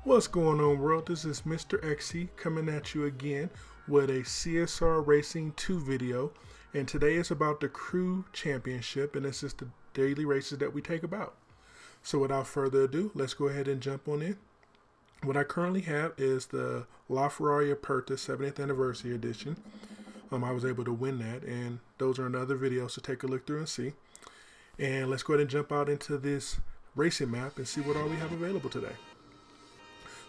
What's going on, world? This is MrXsee coming at you again with a CSR Racing 2 video, and today is about the Crew Championship, and this is the daily races that we take about. So without further ado, let's go ahead and jump on in. What I currently have is the LaFerrari Aperta 70th Anniversary Edition. I was able to win that, and those are in other videos, so take a look through and see. And let's go ahead and jump out into this racing map and see what all we have available today.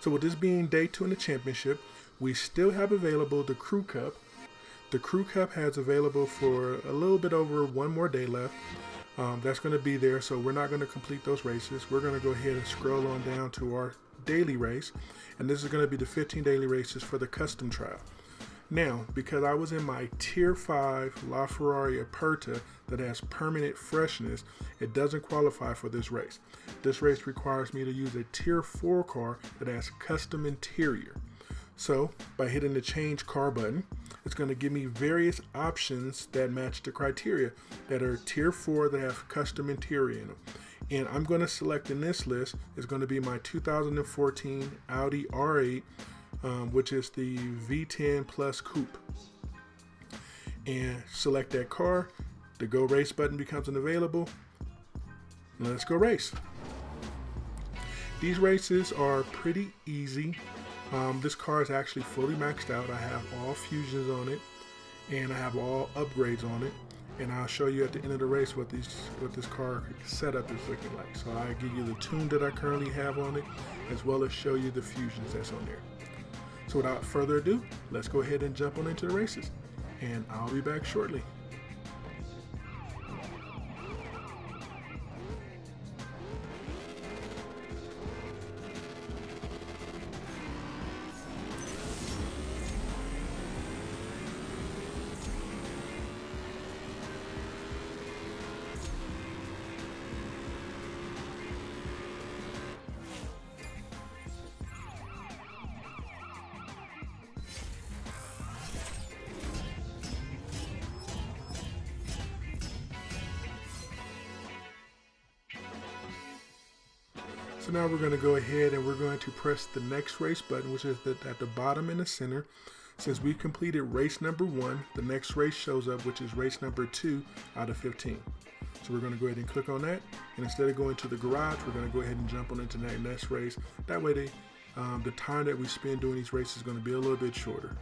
So with this being day 2 in the championship, we still have available the Crew Cup. The Crew Cup has available for a little bit over one more day left. That's going to be there, so we're not going to complete those races. We're going to go ahead and scroll on down to our daily race, and this is going to be the 15 daily races for the custom trial. Now, because I was in my Tier 5 LaFerrari Aperta that has permanent freshness, it doesn't qualify for this race. This race requires me to use a Tier 4 car that has custom interior. So, by hitting the change car button, it's going to give me various options that match the criteria that are Tier 4 that have custom interior in them. And I'm going to select in this list is going to be my 2014 Audi R8, which is the V10 Plus Coupe. And select that car. The Go Race button becomes available. Let's go race. These races are pretty easy. This car is actually fully maxed out. I have all fusions on it, and I have all upgrades on it. And I'll show you at the end of the race what this car setup is looking like. So I give you the tune that I currently have on it, as well as show you the fusions that's on there. So without further ado, let's go ahead and jump on into the races, and I'll be back shortly. So now we're going to go ahead and we're going to press the next race button, which is at the bottom in the center. Since we completed race number 1, the next race shows up, which is race number 2 out of 15. So we're going to go ahead and click on that. And instead of going to the garage, we're going to go ahead and jump on into that next race. That way the time that we spend doing these races is going to be a little bit shorter.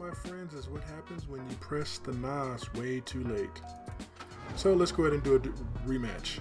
my friends, is what happens when you press the NOS way too late. So let's go ahead and do a rematch.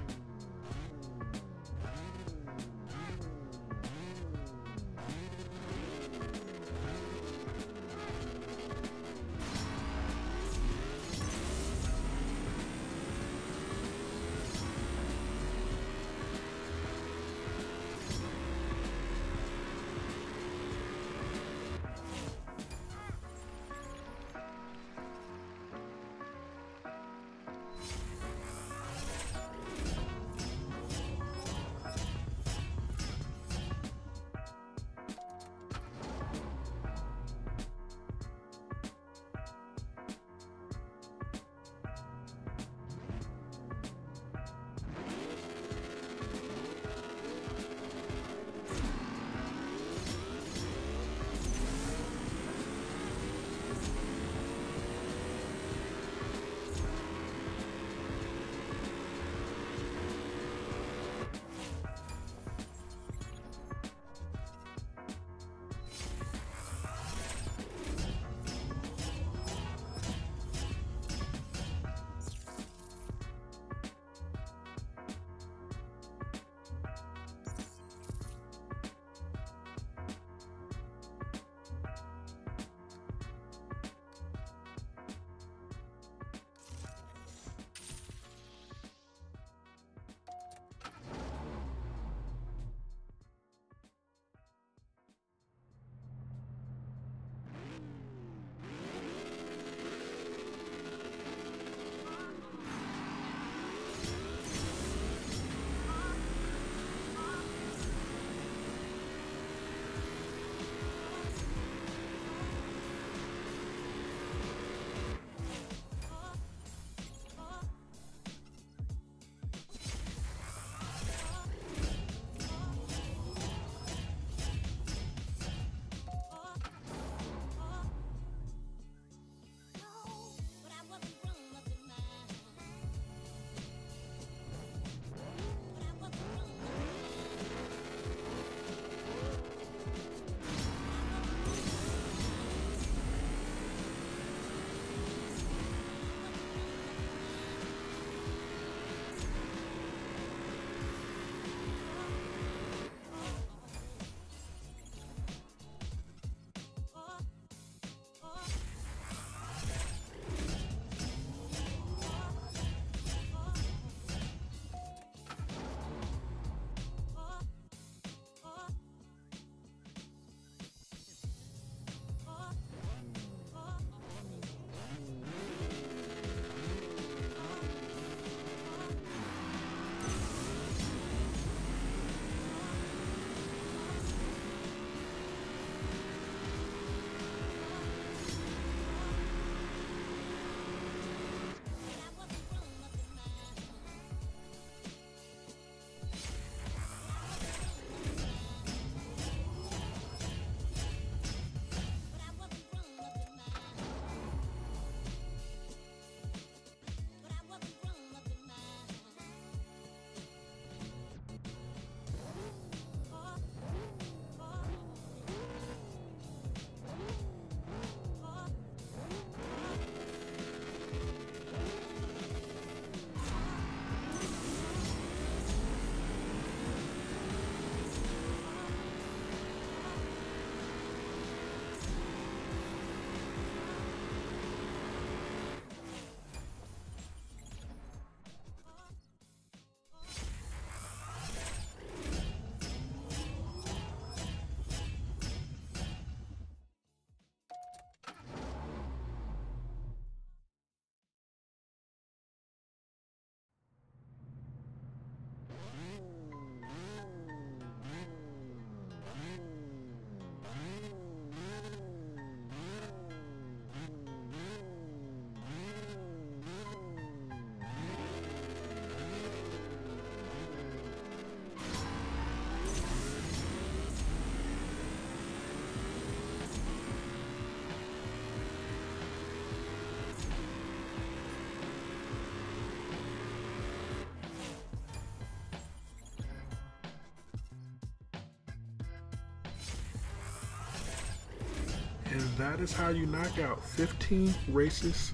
that is how you knock out 15 races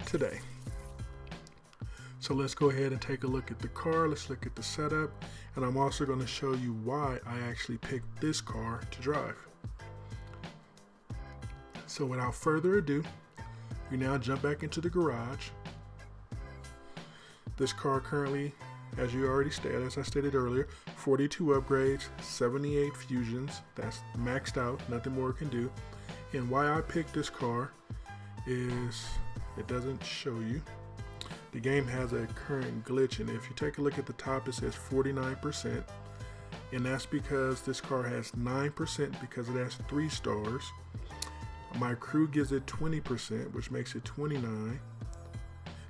today. So let's go ahead and take a look at the car. Let's look at the setup. And I'm also going to show you why I actually picked this car to drive. So without further ado, we now jump back into the garage. This car currently, as I stated earlier, 42 upgrades, 78 fusions. That's maxed out, nothing more it can do. And why I picked this car is it doesn't show you. The game has a current glitch, and if you take a look at the top, it says 49%, and that's because this car has 9% because it has 3 stars. My crew gives it 20%, which makes it 29.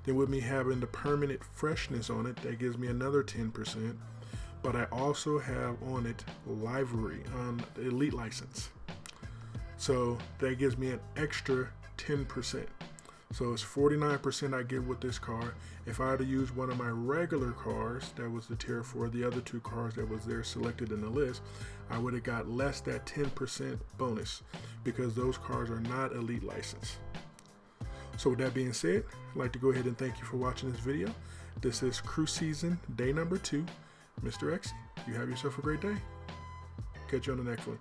Then with me having the permanent freshness on it, that gives me another 10%. But I also have on it livery on the elite license, so that gives me an extra 10%. So it's 49% I get with this car. If I had to use one of my regular cars, that was the tier 4, the other 2 cars that was there selected in the list, I would have got less that 10% bonus because those cars are not elite license. So with that being said, I'd like to go ahead and thank you for watching this video. This is Crew Season, day number 2. MrXsee, you have yourself a great day. Catch you on the next one.